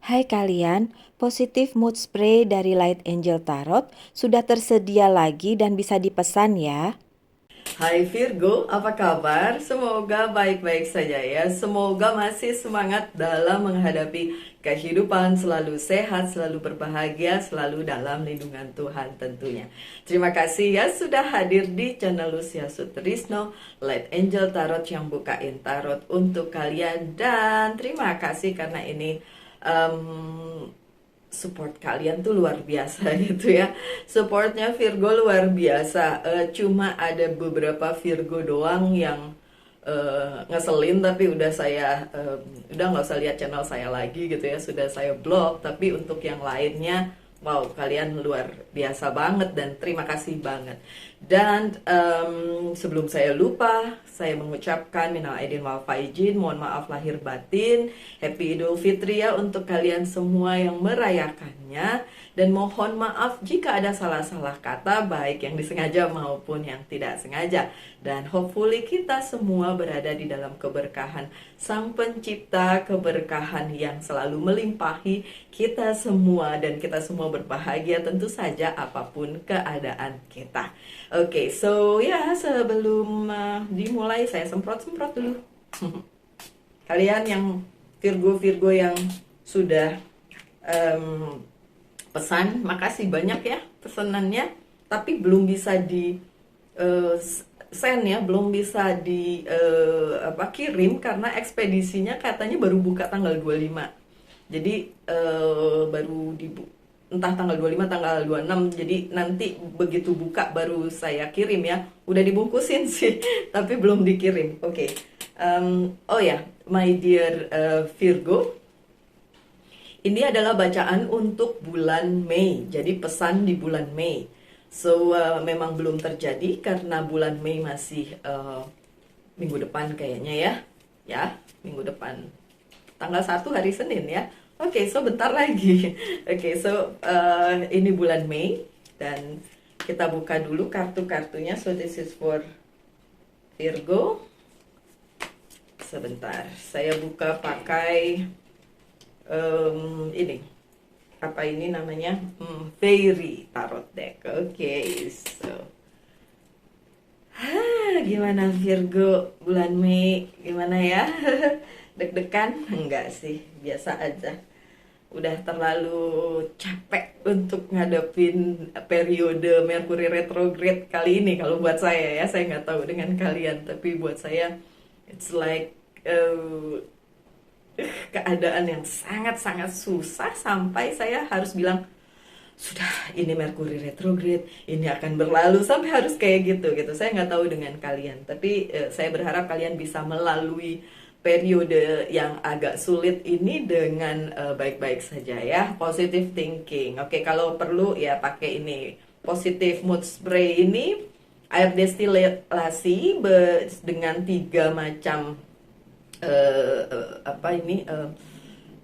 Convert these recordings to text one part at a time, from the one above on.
Hai kalian, positif mood spray dari Light Angel Tarot sudah tersedia lagi dan bisa dipesan ya. Hai Virgo, apa kabar? Semoga baik-baik saja ya. Semoga masih semangat dalam menghadapi kehidupan, selalu sehat, selalu berbahagia, selalu dalam lindungan Tuhan tentunya. Terima kasih ya sudah hadir di channel Lucia Sutrisno, Light Angel Tarot yang bukain tarot untuk kalian. Dan terima kasih karena ini support kalian tuh luar biasa gitu ya. Supportnya Virgo luar biasa. Cuma ada beberapa Virgo doang yang ngeselin, tapi udah nggak usah lihat channel saya lagi gitu ya, sudah saya blok. Tapi untuk yang lainnya, wow, kalian luar biasa banget dan terima kasih banget. Dan sebelum saya lupa, saya mengucapkan minal aidin wal faizin, mohon maaf lahir batin, Happy Idul Fitri ya untuk kalian semua yang merayakannya. Dan mohon maaf jika ada salah-salah kata, baik yang disengaja maupun yang tidak sengaja. Dan hopefully kita semua berada di dalam keberkahan Sang Pencipta, keberkahan yang selalu melimpahi kita semua, dan kita semua berbahagia tentu saja apapun keadaan kita. Oke, so ya sebelum dimulai saya semprot-semprot dulu. Kalian yang Virgo-Virgo yang sudah em, pesan, makasih banyak ya pesanannya, tapi belum bisa di send ya, belum bisa di kirim karena ekspedisinya katanya baru buka tanggal 25. Jadi baru entah tanggal 25 tanggal 26, jadi nanti begitu buka baru saya kirim ya. Udah dibungkusin sih tapi belum dikirim. Oke. Oh ya, my dear Virgo, ini adalah bacaan untuk bulan Mei. Jadi pesan di bulan Mei. So memang belum terjadi karena bulan Mei masih minggu depan kayaknya ya. Ya, minggu depan. Tanggal 1 hari Senin ya. Oke, so bentar lagi. Oke, so ini bulan Mei dan kita buka dulu kartu-kartunya. So this is for Virgo. Sebentar, saya buka pakai ini, apa ini namanya, Fairy Tarot Deck. Oke, so gimana Virgo bulan Mei, gimana ya? Deg-degan? Enggak sih, biasa aja. Udah terlalu capek untuk ngadepin periode Mercury retrograde kali ini kalau buat saya ya. Saya nggak tahu dengan kalian, tapi buat saya it's like keadaan yang sangat-sangat susah sampai saya harus bilang, sudah, ini Mercury retrograde, ini akan berlalu, sampai harus kayak gitu. Saya nggak tahu dengan kalian, tapi saya berharap kalian bisa melalui periode yang agak sulit ini dengan baik-baik saja ya. Positive thinking. Oke, kalau perlu ya pakai ini, positive mood spray ini, air destilasi dengan 3 macam apa ini,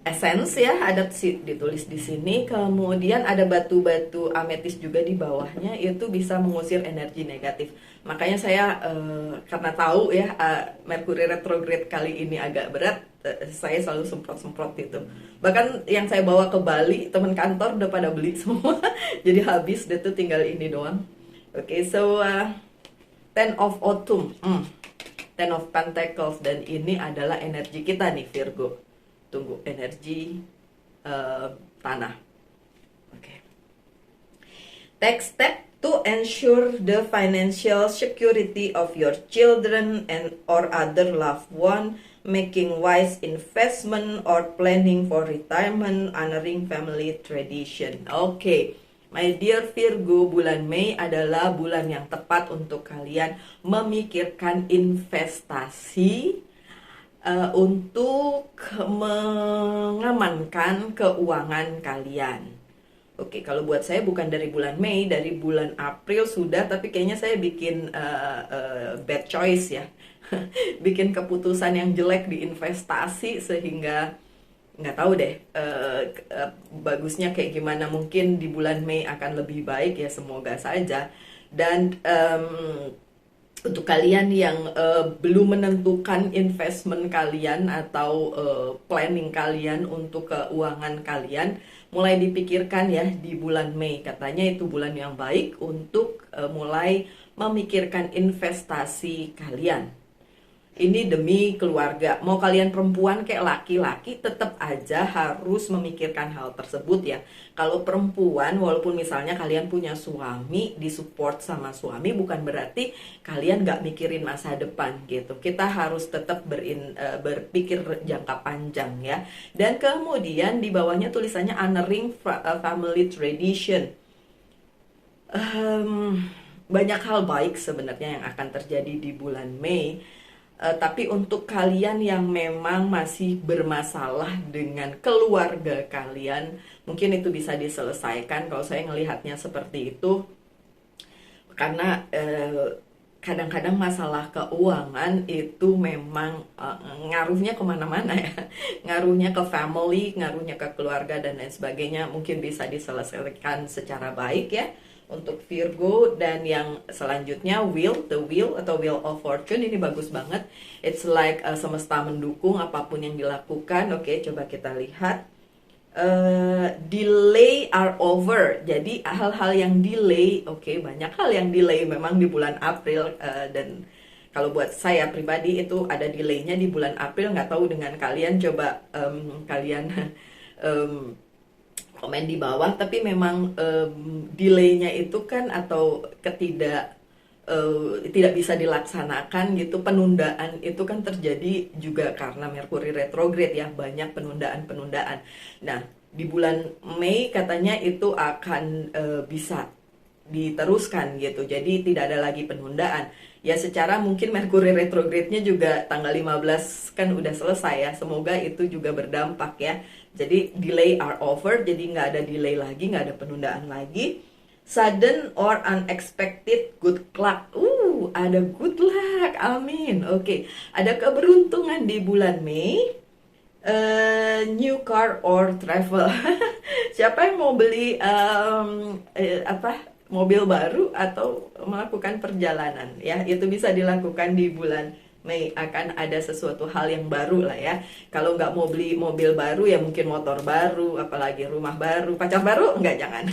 essence ya, ada ditulis di sini. Kemudian ada batu-batu ametis juga di bawahnya, itu bisa mengusir energi negatif. Makanya saya karena tahu ya Mercury retrograde kali ini agak berat, saya selalu semprot-semprot itu. Bahkan yang saya bawa ke Bali, teman kantor udah pada beli semua. Jadi habis deh tuh, tinggal ini doang. Oke, so Ten of Autumn, Ten of Pentacles, dan ini adalah energi kita nih Virgo. Tunggu, energi tanah. Oke. Take step to ensure the financial security of your children and or other loved one, making wise investment or planning for retirement, honoring family tradition. Oke. My dear Virgo, bulan Mei adalah bulan yang tepat untuk kalian memikirkan investasi untuk mengamankan keuangan kalian. Oke, kalau buat saya bukan dari bulan Mei, dari bulan April sudah, tapi kayaknya saya bikin bad choice ya. Bikin keputusan yang jelek di investasi sehingga nggak tahu deh bagusnya kayak gimana. Mungkin di bulan Mei akan lebih baik ya, semoga saja. Dan Untuk kalian yang belum menentukan investment kalian atau planning kalian untuk keuangan kalian, mulai dipikirkan ya di bulan Mei. Katanya itu bulan yang baik untuk mulai memikirkan investasi kalian. Ini demi keluarga. Mau kalian perempuan kayak laki-laki, tetap aja harus memikirkan hal tersebut ya. Kalau perempuan, walaupun misalnya kalian punya suami, disupport sama suami, bukan berarti kalian gak mikirin masa depan gitu. Kita harus tetap berpikir jangka panjang ya. Dan kemudian di bawahnya tulisannya honoring family tradition. Banyak hal baik sebenarnya yang akan terjadi di bulan Mei. Tapi untuk kalian yang memang masih bermasalah dengan keluarga kalian, mungkin itu bisa diselesaikan. Kalau saya ngelihatnya seperti itu, karena kadang-kadang masalah keuangan itu memang ngaruhnya kemana-mana ya. Ngaruhnya ke family, ngaruhnya ke keluarga dan lain sebagainya. Mungkin bisa diselesaikan secara baik ya untuk Virgo. Dan yang selanjutnya the wheel atau wheel of fortune, ini bagus banget. It's like semesta mendukung apapun yang dilakukan. Oke, coba kita lihat. Delay are over. Jadi hal-hal yang delay, oke, banyak hal yang delay memang di bulan April. Dan kalau buat saya pribadi itu ada delaynya di bulan April. Nggak tahu dengan kalian, coba kalian komen di bawah. Tapi memang delaynya itu kan, atau tidak bisa dilaksanakan gitu, penundaan itu kan terjadi juga karena Merkuri retrograde ya, banyak penundaan-penundaan. Nah, di bulan Mei katanya itu akan bisa diteruskan gitu, jadi tidak ada lagi penundaan. Ya secara mungkin Merkuri retrograde-nya juga tanggal 15 kan udah selesai ya, semoga itu juga berdampak ya. Jadi delay are over, jadi nggak ada delay lagi, nggak ada penundaan lagi. Sudden or unexpected good luck. Ada good luck. Amin. Oke. Ada keberuntungan di bulan Mei. New car or travel. Siapa yang mau beli mobil baru atau melakukan perjalanan ya? Itu bisa dilakukan di bulan Mei. Akan ada sesuatu hal yang baru lah ya. Kalau nggak mau beli mobil baru ya mungkin motor baru, apalagi rumah baru, pacar baru, nggak, jangan.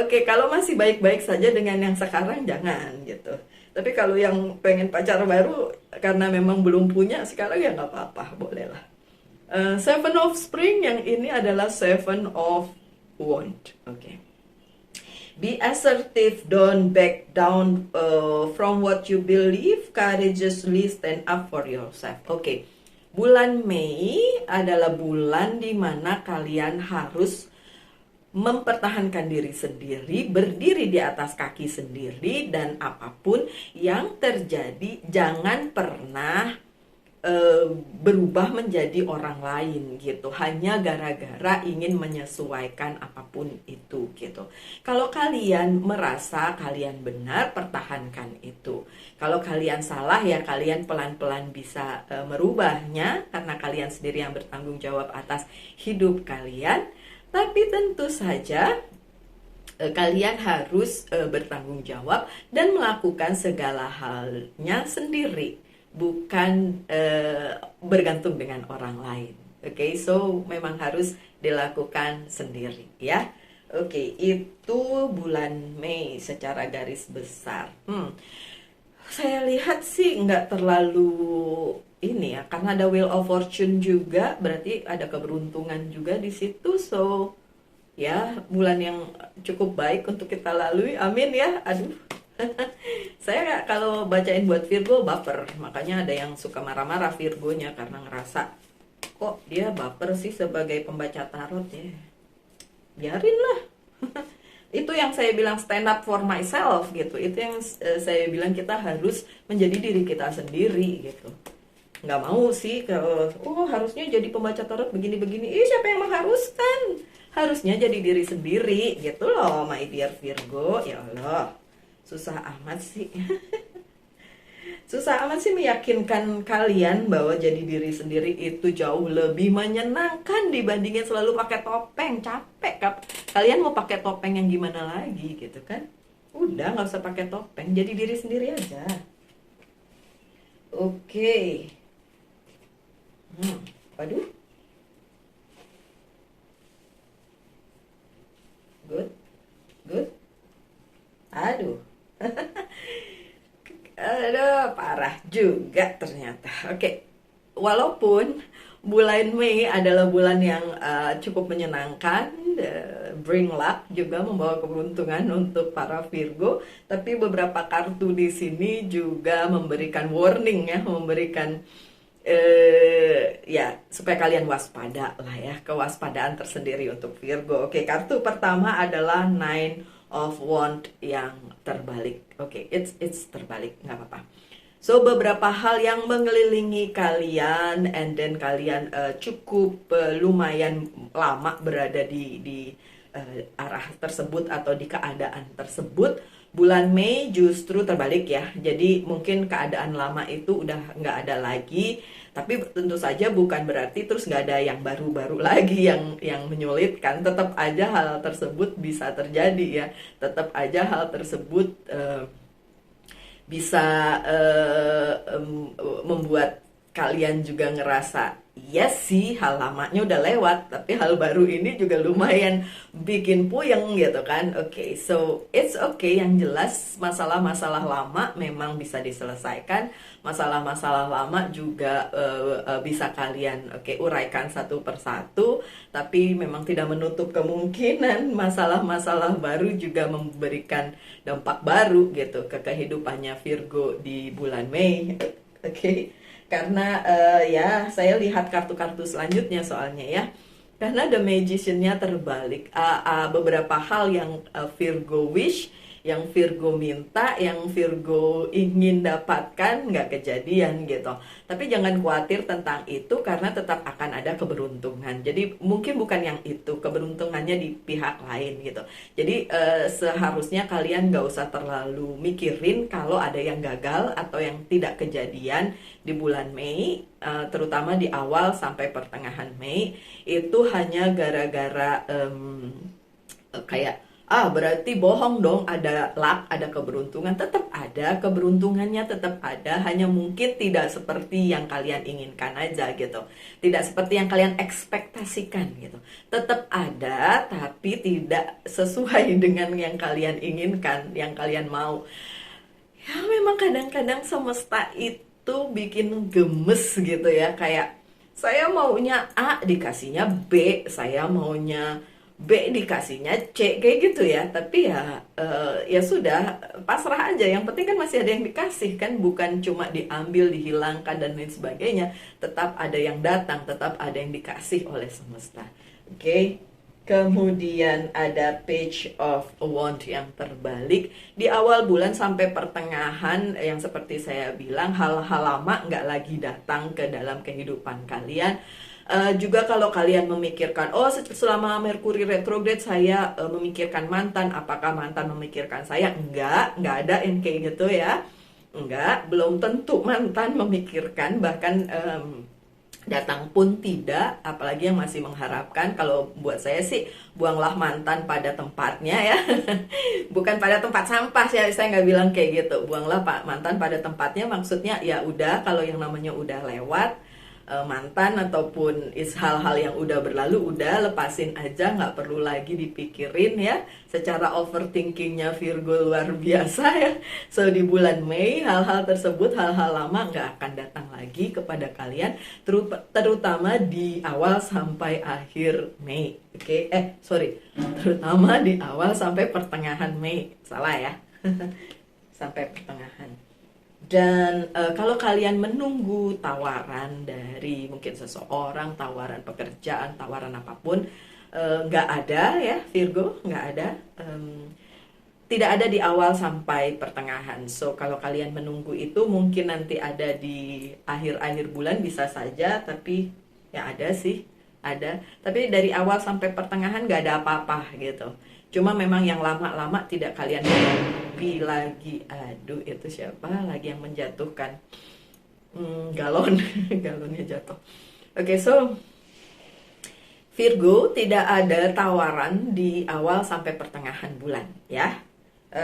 Oke, kalau masih baik-baik saja dengan yang sekarang, jangan gitu. Tapi kalau yang pengen pacar baru karena memang belum punya sekarang, ya nggak apa-apa, boleh lah. Seven of Spring, yang ini adalah Seven of Wand. Oke. Be assertive, don't back down from what you believe, courageously stand up for yourself. Oke. Bulan Mei adalah bulan dimana kalian harus mempertahankan diri sendiri, berdiri di atas kaki sendiri, dan apapun yang terjadi jangan pernah berubah menjadi orang lain gitu, hanya gara-gara ingin menyesuaikan apapun itu gitu. Kalau kalian merasa kalian benar, pertahankan itu. Kalau kalian salah ya kalian pelan-pelan bisa merubahnya, karena kalian sendiri yang bertanggung jawab atas hidup kalian. Tapi tentu saja kalian harus bertanggung jawab dan melakukan segala halnya sendiri, bukan bergantung dengan orang lain. Oke, so memang harus dilakukan sendiri ya. Oke, itu bulan Mei secara garis besar. Saya lihat sih nggak terlalu ini ya, karena ada Wheel of Fortune juga, berarti ada keberuntungan juga di situ. So ya, bulan yang cukup baik untuk kita lalui. Amin ya. Aduh. Saya kalau bacain buat Virgo baper, makanya ada yang suka marah-marah Virgonya karena ngerasa kok dia baper sih sebagai pembaca tarot ya. Biarin lah. Itu yang saya bilang stand up for myself gitu. Itu yang saya bilang kita harus menjadi diri kita sendiri gitu. Nggak mau sih kalau harusnya jadi pembaca tarot begini-begini. Siapa yang mengharuskan? Harusnya jadi diri sendiri gitu loh, my dear Virgo. Ya Allah, susah amat sih. Susah amat sih meyakinkan kalian bahwa jadi diri sendiri itu jauh lebih menyenangkan dibandingin selalu pakai topeng. Capek. Kalian mau pakai topeng yang gimana lagi gitu kan? Udah, nggak usah pakai topeng, jadi diri sendiri aja. Oke. Waduh, good, good. Aduh. Aduh, parah juga ternyata. Oke, walaupun bulan Mei adalah bulan yang cukup menyenangkan, bring luck juga membawa keberuntungan untuk para Virgo, tapi beberapa kartu di sini juga memberikan warning ya, memberikan ya supaya kalian waspada lah ya, kewaspadaan tersendiri untuk Virgo. Oke, kartu pertama adalah Nine of Wands yang terbalik. Oke, it's terbalik, nggak apa-apa. So, beberapa hal yang mengelilingi kalian, and then kalian cukup lumayan lama berada di arah tersebut atau di keadaan tersebut. Bulan Mei justru terbalik ya. Jadi mungkin keadaan lama itu udah nggak ada lagi. Tapi tentu saja bukan berarti terus nggak ada yang baru-baru lagi yang menyulitkan. Tetap aja hal tersebut bisa terjadi ya. Tetap aja hal tersebut bisa membuat kalian juga ngerasa yes sih, hal lamanya udah lewat, tapi hal baru ini juga lumayan bikin puyeng gitu kan. Oke, so it's okay. Yang jelas masalah-masalah lama memang bisa diselesaikan. Masalah-masalah lama juga bisa kalian uraikan satu persatu, tapi memang tidak menutup kemungkinan masalah-masalah baru juga memberikan dampak baru gitu ke kehidupannya Virgo di bulan Mei. Oke. Karena ya saya lihat kartu-kartu selanjutnya soalnya ya. Karena The Magician-nya terbalik. Beberapa hal yang Virgo wish, yang Virgo minta, yang Virgo ingin dapatkan nggak kejadian gitu. Tapi jangan khawatir tentang itu karena tetap akan ada keberuntungan. Jadi mungkin bukan yang itu, keberuntungannya di pihak lain gitu. Jadi seharusnya kalian nggak usah terlalu mikirin kalau ada yang gagal atau yang tidak kejadian di bulan Mei, terutama di awal sampai pertengahan Mei. Itu hanya gara-gara kayak berarti bohong dong, ada luck, ada keberuntungan. Tetap ada keberuntungannya, tetap ada, hanya mungkin tidak seperti yang kalian inginkan aja gitu, tidak seperti yang kalian ekspektasikan gitu. Tetap ada tapi tidak sesuai dengan yang kalian inginkan, yang kalian mau. Ya memang kadang-kadang semesta itu bikin gemes gitu ya, kayak saya maunya A dikasihnya B, saya maunya B dikasihnya C, kayak gitu ya. Tapi ya ya sudah, pasrah aja. Yang penting kan masih ada yang dikasih kan, bukan cuma diambil, dihilangkan dan lain sebagainya. Tetap ada yang datang, tetap ada yang dikasih oleh semesta. Oke. Kemudian ada Page of Wands yang terbalik. Di awal bulan sampai pertengahan, yang seperti saya bilang, hal-hal lama nggak lagi datang ke dalam kehidupan kalian. Juga kalau kalian memikirkan, selama Merkuri retrograde saya memikirkan mantan, apakah mantan memikirkan saya? Enggak ada yang kayak gitu ya. Enggak, belum tentu mantan memikirkan, bahkan datang pun tidak, apalagi yang masih mengharapkan. Kalau buat saya sih, buanglah mantan pada tempatnya ya. Bukan pada tempat sampah ya, saya nggak bilang kayak gitu. Buanglah mantan pada tempatnya, maksudnya ya udah, kalau yang namanya udah lewat, mantan ataupun hal-hal yang udah berlalu, udah lepasin aja, nggak perlu lagi dipikirin ya. Secara overthinkingnya Virgo luar biasa ya. So di bulan Mei hal-hal tersebut, hal-hal lama nggak akan datang lagi kepada kalian, terutama di awal sampai akhir Mei. Terutama di awal sampai pertengahan Mei, salah ya. Sampai pertengahan. Dan kalau kalian menunggu tawaran dari mungkin seseorang, tawaran pekerjaan, tawaran apapun, nggak ada ya Virgo, nggak ada. Tidak ada di awal sampai pertengahan. So kalau kalian menunggu itu mungkin nanti ada di akhir-akhir bulan, bisa saja, tapi ya ada sih, ada. Tapi dari awal sampai pertengahan nggak ada apa-apa gitu. Cuma memang yang lama-lama tidak kalian hadapi lagi. Aduh, itu siapa lagi yang menjatuhkan galon. Galonnya jatuh. Oke, so Virgo, tidak ada tawaran di awal sampai pertengahan bulan ya.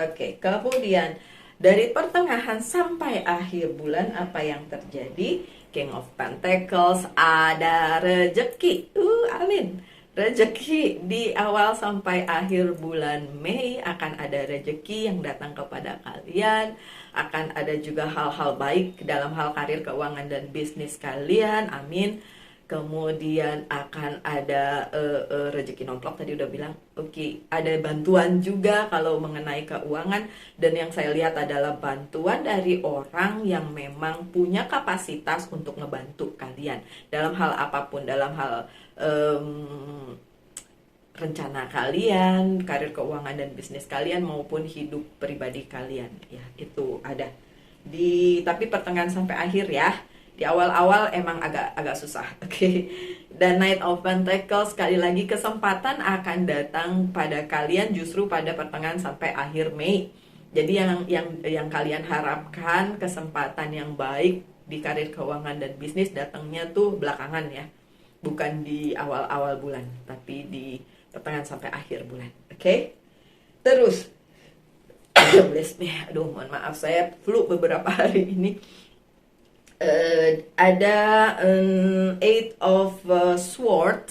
Oke, kemudian Dari pertengahan sampai akhir bulan apa yang terjadi? King of Pentacles, ada rejeki. Amin. Rejeki di awal sampai akhir bulan Mei akan ada rejeki yang datang kepada kalian. Akan ada juga hal-hal baik dalam hal karir, keuangan, dan bisnis kalian. Amin. Kemudian akan ada rezeki nomplok tadi udah bilang. Oke, ada bantuan juga kalau mengenai keuangan, dan yang saya lihat adalah bantuan dari orang yang memang punya kapasitas untuk ngebantu kalian dalam hal apapun, dalam hal rencana kalian, karir, keuangan, dan bisnis kalian maupun hidup pribadi kalian. Ya, itu ada tapi pertengahan sampai akhir ya. Di awal-awal emang agak susah, oke. Dan Knight of Pentacles, sekali lagi kesempatan akan datang pada kalian justru pada pertengahan sampai akhir Mei. Jadi yang kalian harapkan, kesempatan yang baik di karir, keuangan, dan bisnis datangnya tuh belakangan ya. Bukan di awal-awal bulan, tapi di pertengahan sampai akhir bulan, oke? Terus bless me, aduh mohon maaf saya flu beberapa hari ini. Ada Eight of Sword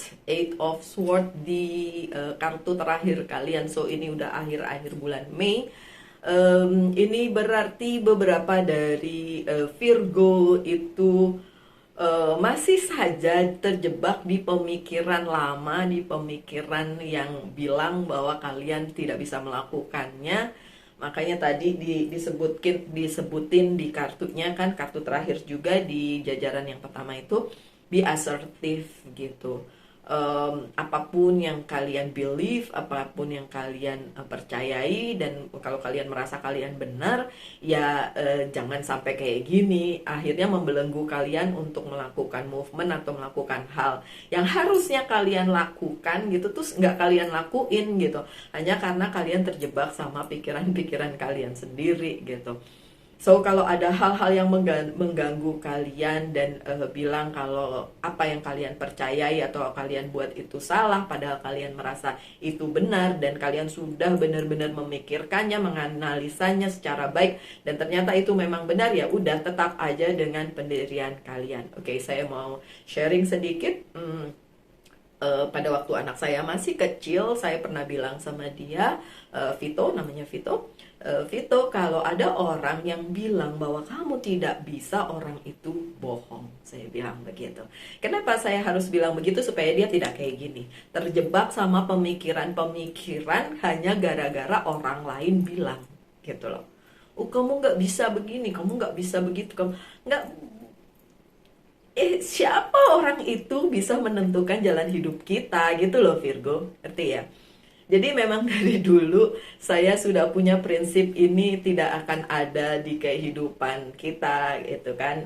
di kartu terakhir kalian. So ini udah akhir-akhir bulan Mei. Ini berarti beberapa dari Virgo itu masih saja terjebak di pemikiran lama, di pemikiran yang bilang bahwa kalian tidak bisa melakukannya. Makanya tadi disebutin di kartunya kan, kartu terakhir juga di jajaran yang pertama itu, be assertive gitu. Apapun yang kalian believe, apapun yang kalian percayai, dan kalau kalian merasa kalian benar, ya jangan sampai kayak gini, akhirnya membelenggu kalian untuk melakukan movement atau melakukan hal yang harusnya kalian lakukan gitu, terus nggak kalian lakuin gitu, hanya karena kalian terjebak sama pikiran-pikiran kalian sendiri gitu. So kalau ada hal-hal yang mengganggu kalian dan bilang kalau apa yang kalian percayai atau kalian buat itu salah, padahal kalian merasa itu benar dan kalian sudah benar-benar memikirkannya, menganalisanya secara baik, dan ternyata itu memang benar, ya udah tetap aja dengan pendirian kalian. Oke, saya mau sharing sedikit. Pada waktu anak saya masih kecil, saya pernah bilang sama dia, Vito, namanya Vito, Vito, kalau ada orang yang bilang bahwa kamu tidak bisa, orang itu bohong. Saya bilang begitu. Kenapa saya harus bilang begitu? Supaya dia tidak kayak gini, terjebak sama pemikiran-pemikiran hanya gara-gara orang lain bilang gitu loh. Kamu nggak bisa begini, kamu nggak bisa begitu, kamu nggak. Siapa orang itu bisa menentukan jalan hidup kita gitu loh Virgo, ngerti ya? Jadi memang dari dulu saya sudah punya prinsip ini tidak akan ada di kehidupan kita gitu kan.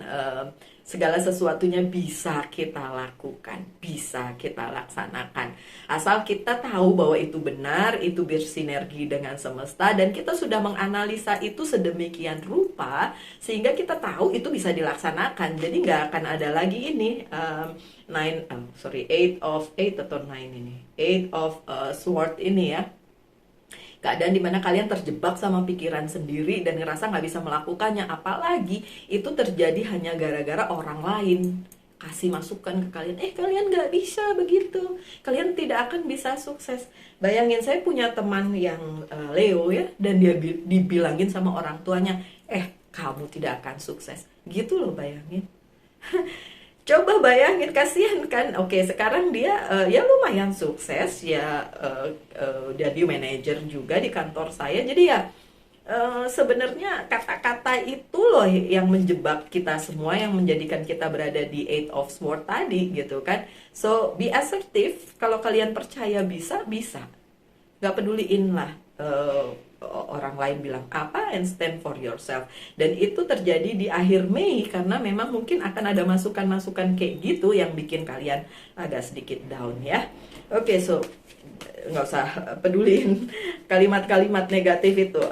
Segala sesuatunya bisa kita lakukan, bisa kita laksanakan. Asal kita tahu bahwa itu benar, itu bersinergi dengan semesta, dan kita sudah menganalisa itu sedemikian rupa sehingga kita tahu itu bisa dilaksanakan. Jadi nggak akan ada lagi ini eight atau nine ini, eight of sword ini ya. Keadaan dimana kalian terjebak sama pikiran sendiri dan ngerasa nggak bisa melakukannya, apalagi itu terjadi hanya gara-gara orang lain kasih masukan ke kalian, kalian nggak bisa begitu, kalian tidak akan bisa sukses. Bayangin, saya punya teman yang Leo ya, dan dia dibilangin sama orang tuanya, kamu tidak akan sukses gitu loh, bayangin. Coba bayangin, kasihan kan. Oke, sekarang dia ya lumayan sukses ya, jadi manajer juga di kantor saya. Jadi ya sebenarnya kata-kata itu loh yang menjebak kita semua, yang menjadikan kita berada di Eight of Swords tadi gitu kan. So be assertive. Kalau kalian percaya bisa, bisa. Gak peduliin lah orang lain bilang apa, and stand for yourself. Dan itu terjadi di akhir Mei karena memang mungkin akan ada masukan-masukan kayak gitu yang bikin kalian agak sedikit down ya. Oke, so nggak usah peduliin kalimat-kalimat negatif itu.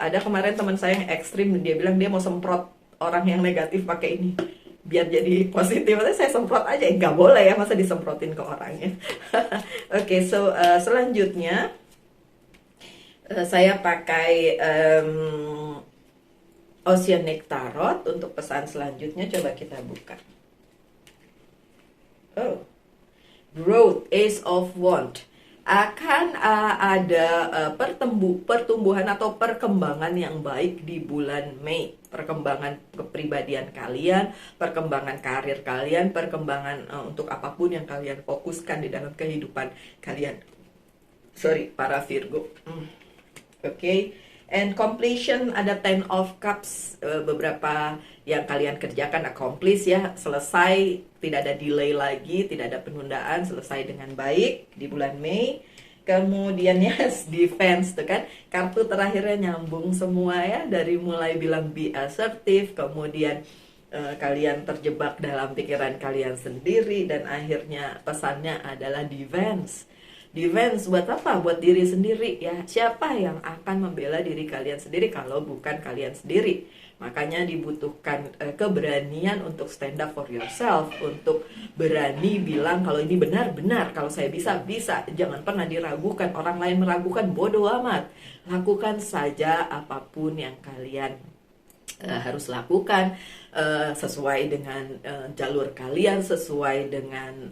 Ada kemarin teman saya yang ekstrim, dia bilang dia mau semprot orang yang negatif pakai ini biar jadi positif. Saya semprot aja, nggak boleh ya, masa disemprotin ke orangnya. Oke, so selanjutnya saya pakai Oceanic Tarot untuk pesan selanjutnya coba kita buka. Oh, growth, Ace of Wand. Akan ada pertumbuhan atau perkembangan yang baik di bulan Mei. Perkembangan kepribadian kalian, perkembangan karir kalian, perkembangan untuk apapun yang kalian fokuskan di dalam kehidupan kalian. Sorry, para Virgo. Oke. And completion, ada Ten of Cups, beberapa yang kalian kerjakan accomplish ya, selesai, tidak ada delay lagi, tidak ada penundaan, selesai dengan baik di bulan Mei. Kemudian yes, defense tuh kan, kartu terakhirnya nyambung semua ya, dari mulai bilang be assertive, kemudian kalian terjebak dalam pikiran kalian sendiri, dan akhirnya pesannya adalah defense. Defense buat apa? Buat diri sendiri ya. Siapa yang akan membela diri kalian sendiri kalau bukan kalian sendiri? Makanya dibutuhkan keberanian untuk stand up for yourself, untuk berani bilang kalau ini benar-benar, kalau saya bisa. Jangan pernah diragukan. Orang lain meragukan, bodoh amat. Lakukan saja apapun yang kalian harus lakukan, sesuai dengan jalur kalian, sesuai dengan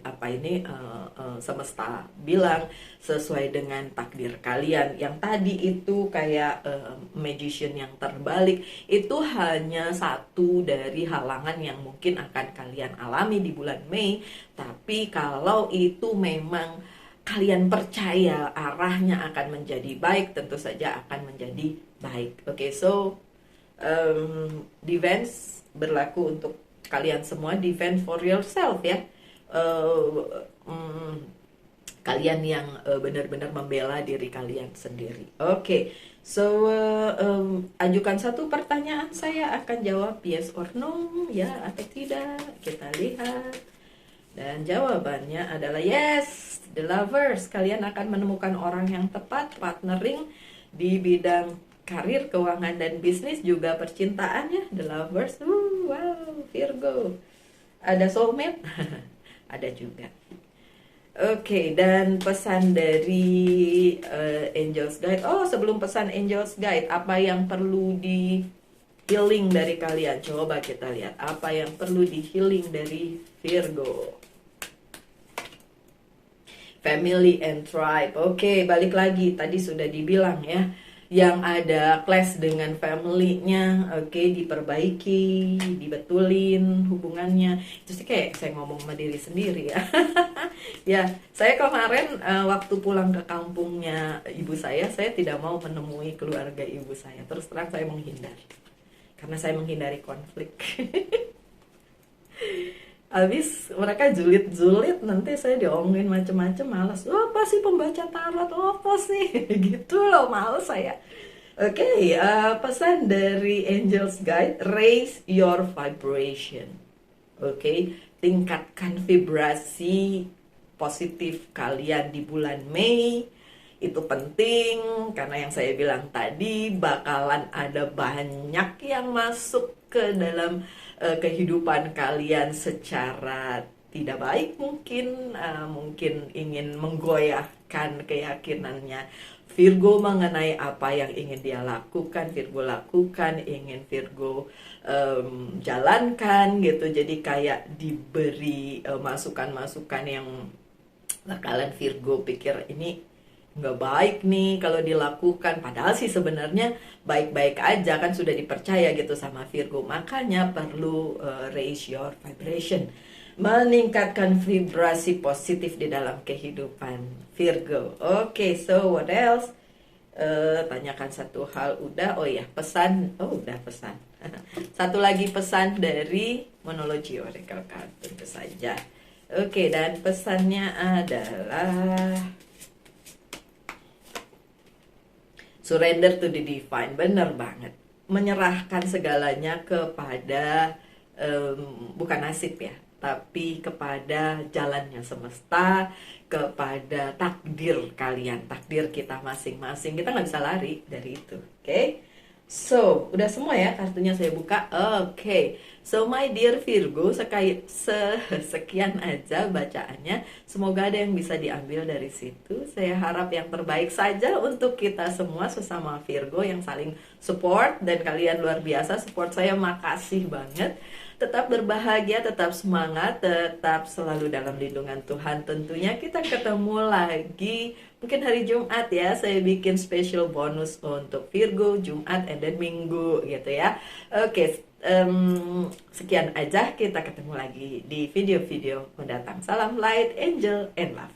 semesta bilang, sesuai dengan takdir kalian. Yang tadi itu kayak magician yang terbalik, itu hanya satu dari halangan yang mungkin akan kalian alami di bulan Mei. Tapi kalau itu memang kalian percaya arahnya akan menjadi baik, tentu saja akan menjadi baik. Oke, so defense berlaku untuk kalian semua. Defense for yourself ya. Kalian yang benar-benar membela diri kalian sendiri. Oke, so ajukan satu pertanyaan, saya akan jawab yes or no, ya atau tidak. Kita lihat. Dan jawabannya adalah yes. The Lovers, kalian akan menemukan orang yang tepat, partnering di bidang karir, keuangan, dan bisnis, juga percintaan ya. The Lovers, wow, Virgo. Ada soulmate? Ada juga. Oke, dan pesan dari Angels Guide. Oh, sebelum pesan Angels Guide, apa yang perlu di healing dari kalian? Coba kita lihat, apa yang perlu di healing dari Virgo. Family and tribe. Oke, balik lagi, tadi sudah dibilang ya, yang ada clash dengan family-nya, oke, diperbaiki, dibetulin hubungannya. Itu sih kayak saya ngomong sama diri sendiri ya. Ya, saya kemarin waktu pulang ke kampungnya ibu saya tidak mau menemui keluarga ibu saya. Terus terang saya menghindar, karena saya menghindari konflik. Habis mereka julid-julid, nanti saya diomongin macem-macem, malas. Oh, apa sih pembaca tarot? Oh, apa sih? Gitu loh, males saya. Oke, pesan dari Angels Guide, raise your vibration. Oke, tingkatkan vibrasi positif kalian di bulan Mei. Itu penting, karena yang saya bilang tadi, bakalan ada banyak yang masuk ke dalam kehidupan kalian secara tidak baik, mungkin ingin menggoyahkan keyakinannya Virgo mengenai apa yang ingin dia lakukan, Virgo lakukan, ingin Virgo jalankan gitu. Jadi kayak diberi masukan-masukan yang bakalan Virgo pikir ini nggak baik nih kalau dilakukan, padahal sih sebenarnya baik-baik aja, kan sudah dipercaya gitu sama Virgo. Makanya perlu raise your vibration, meningkatkan vibrasi positif di dalam kehidupan Virgo. Oke, so what else? Tanyakan satu hal udah. Oh ya, pesan. Oh, udah pesan. Satu lagi pesan dari Monology Oracle Card, tentu saja. Oke, dan pesannya adalah surrender to the divine. Bener banget, menyerahkan segalanya kepada bukan nasib ya, tapi kepada jalannya semesta, kepada takdir kalian, takdir kita masing-masing. Kita nggak bisa lari dari itu. Oke, so udah semua ya kartunya saya buka. Oke, So my dear Virgo, sekian aja bacaannya. Semoga ada yang bisa diambil dari situ. Saya harap yang terbaik saja untuk kita semua sesama Virgo yang saling support, dan kalian luar biasa support saya, makasih banget. Tetap berbahagia, tetap semangat, tetap selalu dalam lindungan Tuhan. Tentunya kita ketemu lagi mungkin hari Jumat ya. Saya bikin special bonus untuk Virgo Jumat and then Minggu gitu ya. Oke, sekian aja, kita ketemu lagi di video-video mendatang. Salam light, angel, and love.